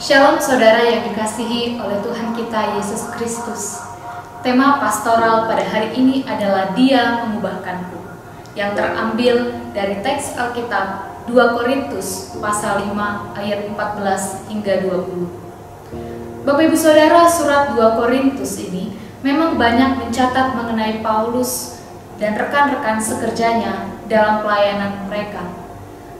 Shalom saudara yang dikasihi oleh Tuhan kita Yesus Kristus. Tema pastoral pada hari ini adalah Dia Mengubahkanku, yang terambil dari teks Alkitab 2 Korintus pasal 5 ayat 14 hingga 20. Bapak Ibu Saudara, surat 2 Korintus ini memang banyak mencatat mengenai Paulus dan rekan-rekan sekerjanya dalam pelayanan mereka.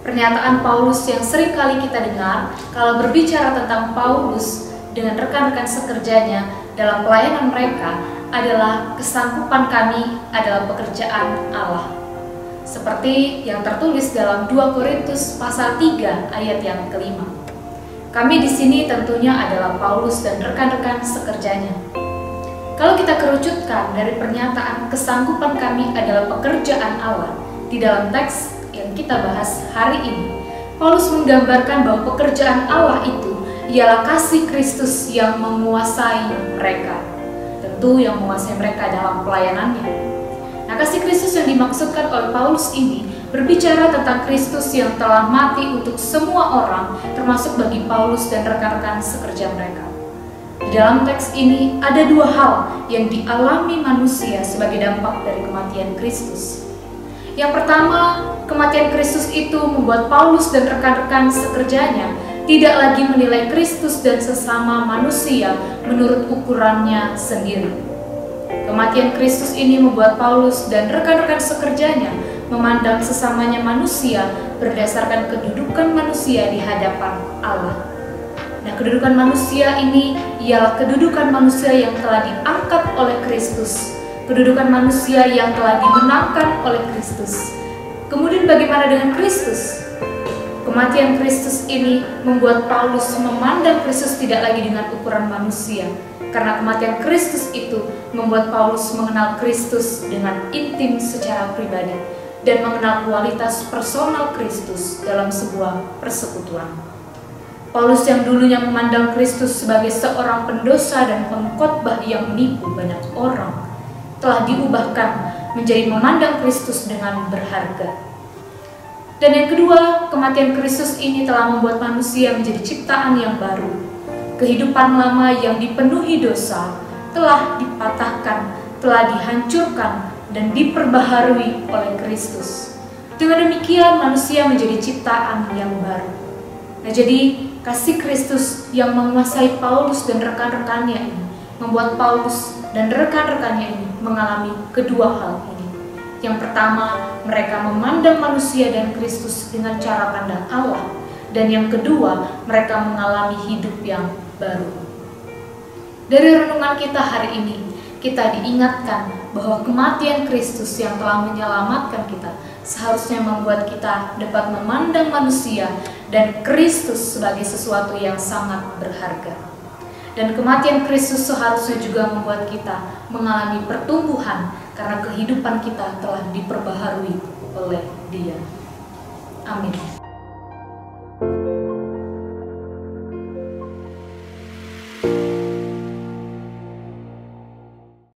Pernyataan Paulus yang sering kali kita dengar kalau berbicara tentang Paulus dengan rekan-rekan sekerjanya dalam pelayanan mereka adalah kesanggupan kami adalah pekerjaan Allah. Seperti yang tertulis dalam 2 Korintus pasal 3 ayat yang kelima. Kami di sini tentunya adalah Paulus dan rekan-rekan sekerjanya. Kalau kita kerucutkan dari pernyataan kesanggupan kami adalah pekerjaan Allah di dalam teks yang kita bahas hari ini, Paulus menggambarkan bahwa pekerjaan Allah itu ialah kasih Kristus yang menguasai mereka. Tentu yang menguasai mereka dalam pelayanannya. Nah, kasih Kristus yang dimaksudkan oleh Paulus ini berbicara tentang Kristus yang telah mati untuk semua orang, termasuk bagi Paulus dan rekan-rekan sekerja mereka. Di dalam teks ini ada dua hal yang dialami manusia sebagai dampak dari kematian Kristus. Yang pertama, kematian Kristus itu membuat Paulus dan rekan-rekan sekerjanya tidak lagi menilai Kristus dan sesama manusia menurut ukurannya sendiri. Kematian Kristus ini membuat Paulus dan rekan-rekan sekerjanya memandang sesamanya manusia berdasarkan kedudukan manusia di hadapan Allah. Nah, kedudukan manusia ini ialah kedudukan manusia yang telah diangkat oleh Kristus. Kedudukan manusia yang telah dimenangkan oleh Kristus. Kemudian bagaimana dengan Kristus? Kematian Kristus ini membuat Paulus memandang Kristus tidak lagi dengan ukuran manusia. Karena kematian Kristus itu membuat Paulus mengenal Kristus dengan intim secara pribadi dan mengenal kualitas personal Kristus dalam sebuah persekutuan. Paulus yang dulunya memandang Kristus sebagai seorang pendosa dan pengkhotbah yang menipu banyak orang, telah diubahkan menjadi memandang Kristus dengan berharga. Dan yang kedua, kematian Kristus ini telah membuat manusia menjadi ciptaan yang baru. Kehidupan lama yang dipenuhi dosa telah dipatahkan, telah dihancurkan, dan diperbaharui oleh Kristus. Dengan demikian, manusia menjadi ciptaan yang baru. Nah, jadi kasih Kristus yang menguasai Paulus dan rekan-rekannya ini membuat Paulus dan rekan-rekannya ini mengalami kedua hal ini. Yang pertama, mereka memandang manusia dan Kristus dengan cara pandang Allah. Dan yang kedua, mereka mengalami hidup yang baru. Dari renungan kita hari ini, kita diingatkan bahwa kematian Kristus yang telah menyelamatkan kita seharusnya membuat kita dapat memandang manusia dan Kristus sebagai sesuatu yang sangat berharga. Dan kematian Kristus seharusnya juga membuat kita mengalami pertumbuhan karena kehidupan kita telah diperbaharui oleh Dia. Amin.